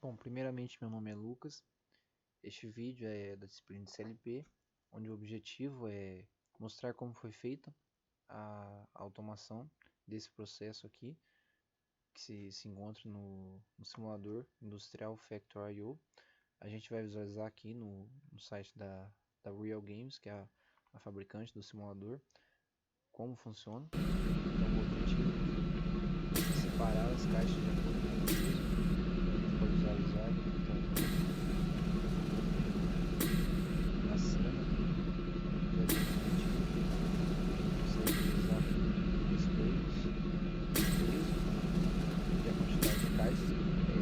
Bom, primeiramente meu nome é Lucas. Este vídeo é da disciplina de CLP, onde o objetivo é mostrar como foi feita a automação desse processo aqui, que se encontra no simulador industrial Factor.io. A gente vai visualizar aqui no site da Real Games, que é a fabricante do simulador, como funciona. Então o objetivo é separar as caixas de acordo com o peso. A gente pode visualizar então a cena diretamente. Você utilizar displays, peso e a quantidade de caixas é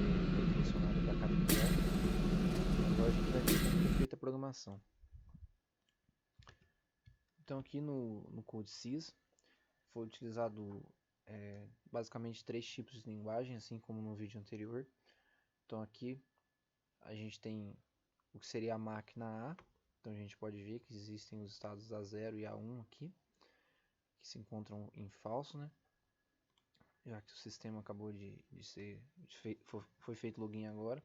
direcionada para cada bloco. Agora a gente vai ver como foi feita a programação. Então aqui no Code Sys foi utilizado basicamente 3 tipos de linguagem, assim como no vídeo anterior. Então aqui a gente tem o que seria a máquina A. Então a gente pode ver que existem os estados A0 e A1 aqui, que se encontram em falso, né? Já que o sistema acabou foi feito login agora.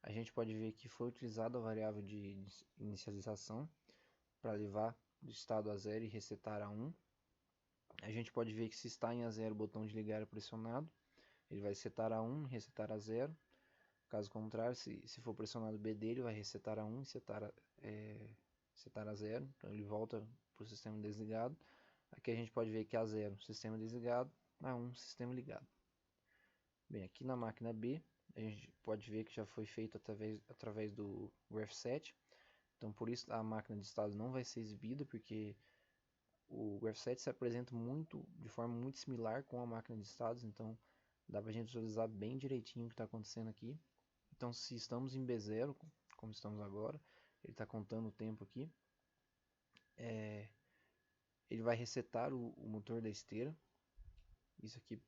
A gente pode ver que foi utilizada a variável de inicialização para levar do estado A0 e resetar a 1. A gente pode ver que se está em A0 o botão de ligar é pressionado, ele vai setar a 1 e resetar a 0. Caso contrário, se for pressionado o B dele, vai resetar a 1 e setar a 0. Então ele volta para o sistema desligado. Aqui a gente pode ver que A0, sistema desligado, A1, sistema ligado. Bem, aqui na máquina B, a gente pode ver que já foi feito através do graph7. Então por isso a máquina de estado não vai ser exibida, porque o graph7 se apresenta de forma muito similar com a máquina de estados. Então dá para a gente visualizar bem direitinho o que está acontecendo aqui. Então se estamos em B0, como estamos agora, ele está contando o tempo aqui. Ele vai resetar o motor da esteira. Isso aqui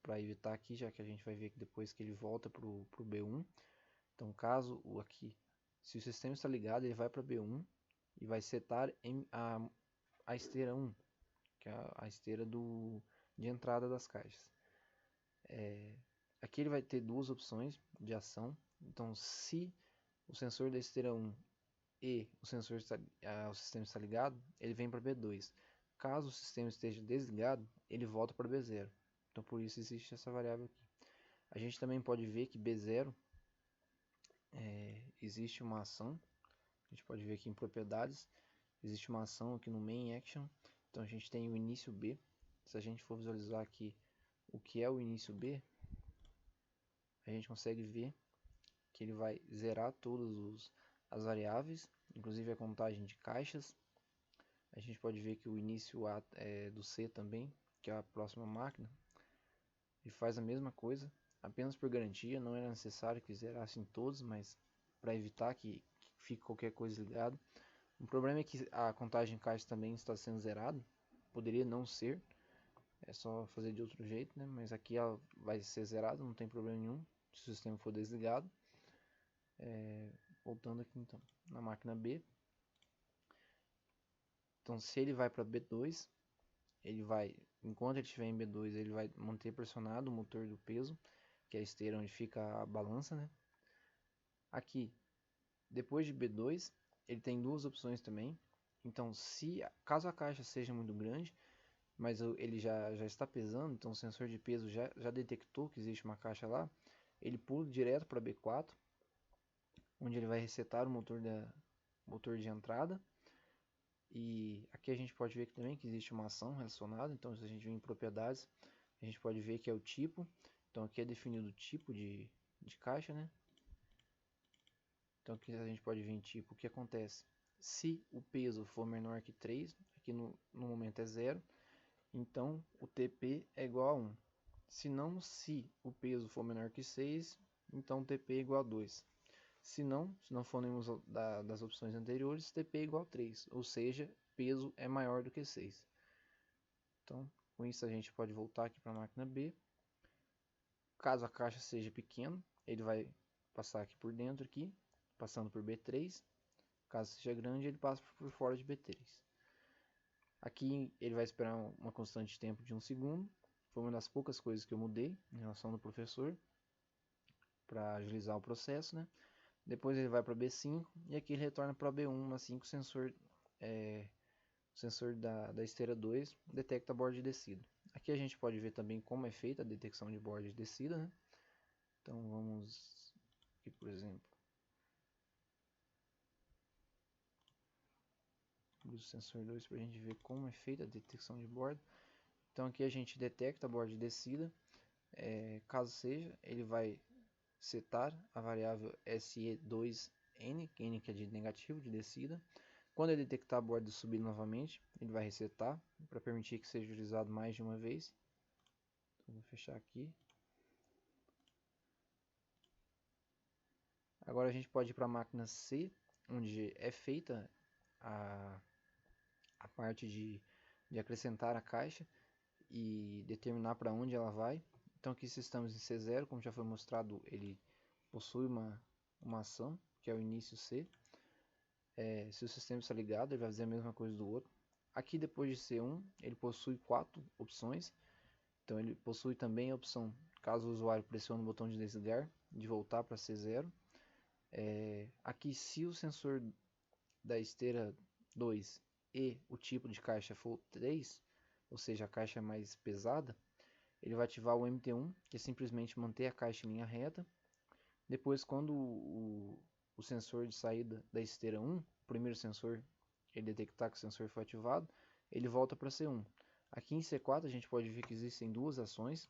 para evitar aqui, já que a gente vai ver que depois que ele volta para o B1. Então caso se o sistema está ligado, ele vai para B1 e vai setar a esteira 1, que é a esteira de entrada das caixas. Aqui ele vai ter duas opções de ação. Então se o sensor da esteira 1 e o sistema está ligado, ele vem para B2. Caso o sistema esteja desligado, ele volta para B0. Então por isso existe essa variável aqui. A gente também pode ver que B0 existe uma ação. A gente pode ver aqui em propriedades, existe uma ação aqui no main action. Então a gente tem o início B. Se a gente for visualizar aqui o que é o início B, a gente consegue ver que ele vai zerar todas as variáveis, inclusive a contagem de caixas. A gente pode ver que o início A é do C também, que é a próxima máquina, ele faz a mesma coisa, apenas por garantia. Não era necessário que zerassem todos, mas para evitar que fique qualquer coisa ligado. O problema é que a contagem de caixas também está sendo zerada, poderia não ser, é só fazer de outro jeito, né? Mas aqui ela vai ser zerada, não tem problema nenhum se o sistema for desligado. Voltando aqui então na máquina B. Então se ele vai para B2, enquanto ele estiver em B2, ele vai manter pressionado o motor do peso, que é a esteira onde fica a balança, né? Aqui, depois de B2, ele tem duas opções também. Então caso a caixa seja muito grande, mas ele já está pesando, então o sensor de peso já detectou que existe uma caixa lá, ele pula direto para B4, onde ele vai resetar o motor de entrada. E aqui a gente pode ver também que existe uma ação relacionada. Então se a gente vir em propriedades, a gente pode ver que é o tipo. Então aqui é definido o tipo de caixa, né? Então aqui a gente pode ver em tipo o que acontece. Se o peso for menor que 3, aqui no momento é 0, então o TP é igual a 1. Se o peso for menor que 6, então o TP é igual a 2. Se não for nenhuma das opções anteriores, TP é igual a 3, ou seja, peso é maior do que 6. Então, com isso a gente pode voltar aqui para a máquina B. Caso a caixa seja pequena, ele vai passar aqui por dentro, passando por B3. Caso seja grande, ele passa por fora de B3. Aqui ele vai esperar uma constante de tempo de 1 segundo. Foi uma das poucas coisas que eu mudei em relação ao professor. para agilizar o processo, né? Depois ele vai para B5 e aqui ele retorna para B1, assim que o sensor da esteira 2 detecta a borda de descida. Aqui a gente pode ver também como é feita a detecção de borda de descida, né? Então vamos aqui, por exemplo, o sensor 2 para a gente ver como é feita a detecção de borda. Então aqui a gente detecta a borda de descida, caso seja, ele vai setar a variável SE2N, N que é de negativo, de descida. Quando ele detectar a borda de subida novamente, ele vai resetar para permitir que seja utilizado mais de uma vez. Então, vou fechar aqui. Agora a gente pode ir para a máquina C, onde é feita a parte de acrescentar a caixa e determinar para onde ela vai. Então aqui se estamos em C0, como já foi mostrado, ele possui uma ação, que é o início C. Se o sistema está ligado, ele vai fazer a mesma coisa do outro. Aqui depois de C1, ele possui 4 opções. Então ele possui também a opção, caso o usuário pressione o botão de desligar, de voltar para C0. Aqui se o sensor da esteira 2 e o tipo de caixa for 3, ou seja, a caixa mais pesada, ele vai ativar o MT1, que é simplesmente manter a caixa em linha reta. Depois, quando o sensor de saída da esteira 1, o primeiro sensor, ele detectar que o sensor foi ativado, ele volta para C1. Aqui em C4 a gente pode ver que existem duas ações.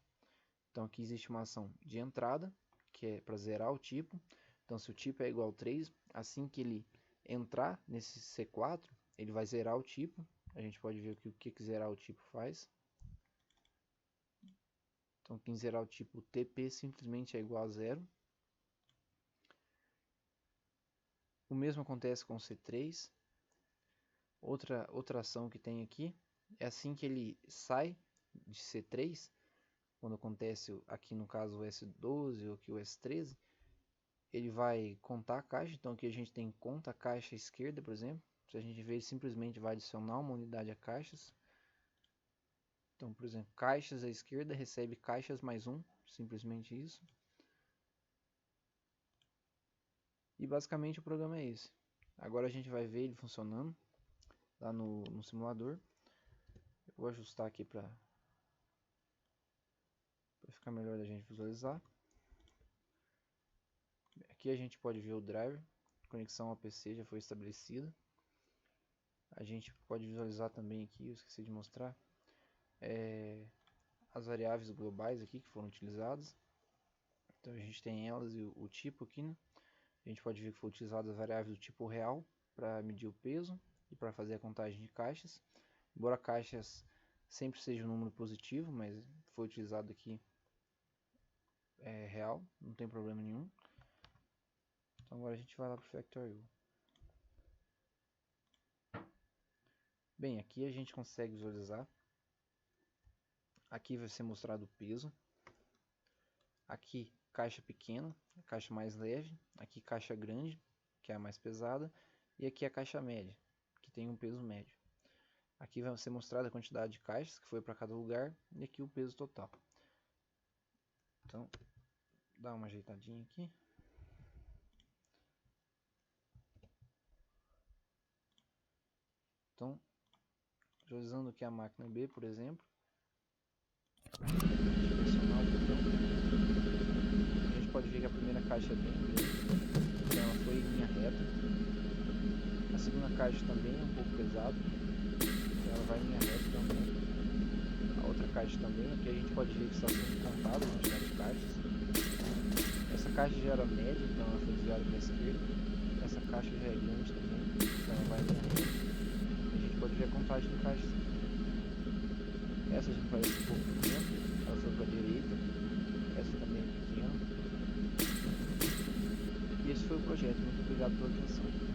Então aqui existe uma ação de entrada, que é para zerar o tipo. Então se o tipo é igual a 3, assim que ele entrar nesse C4, ele vai zerar o tipo. A gente pode ver aqui o que zerar o tipo faz. Então aqui em zerar o tipo, TP simplesmente é igual a 0. O mesmo acontece com o C3. Outra ação que tem aqui é assim que ele sai de C3, quando acontece aqui no caso o S12 ou aqui o S13, ele vai contar a caixa. Então aqui a gente tem conta a caixa esquerda, por exemplo. Se a gente ver, ele simplesmente vai adicionar uma unidade a caixas. Então, por exemplo, caixas à esquerda recebe caixas mais 1, simplesmente isso. E basicamente o programa é esse. Agora a gente vai ver ele funcionando lá no simulador. Eu vou ajustar aqui para ficar melhor da gente visualizar. Aqui a gente pode ver o driver, conexão ao PC já foi estabelecida. A gente pode visualizar também aqui, eu esqueci de mostrar, as variáveis globais aqui que foram utilizadas. Então a gente tem elas e o tipo aqui, né? A gente pode ver que foi utilizada as variáveis do tipo real para medir o peso e para fazer a contagem de caixas. Embora caixas sempre seja um número positivo, mas foi utilizado aqui real, não tem problema nenhum. Então agora a gente vai lá para o Factorio. Bem, aqui a gente consegue visualizar. Aqui vai ser mostrado o peso. Aqui caixa pequena, caixa mais leve. Aqui caixa grande, que é a mais pesada. E aqui a caixa média, que tem um peso médio. Aqui vai ser mostrada a quantidade de caixas que foi para cada lugar. E aqui o peso total. Então, dá uma ajeitadinha aqui. Então, visualizando aqui a máquina B, por exemplo, pressionar o botão, a gente pode ver que a primeira caixa é bem grande, então ela foi em linha reta. A segunda caixa também é um pouco pesada, então ela vai em linha reta também. A outra caixa também, aqui a gente pode ver que está sendo contada a quantidade de caixas. Essa caixa já era média, então ela foi desviada para a esquerda. Essa caixa já é grande também, então ela vai em linha reta. A gente pode ver a contagem de caixas. Essa já parece um pouco pequena, ela foi para a direita. Essa também é pequena. E esse foi o projeto. Muito obrigado pela atenção.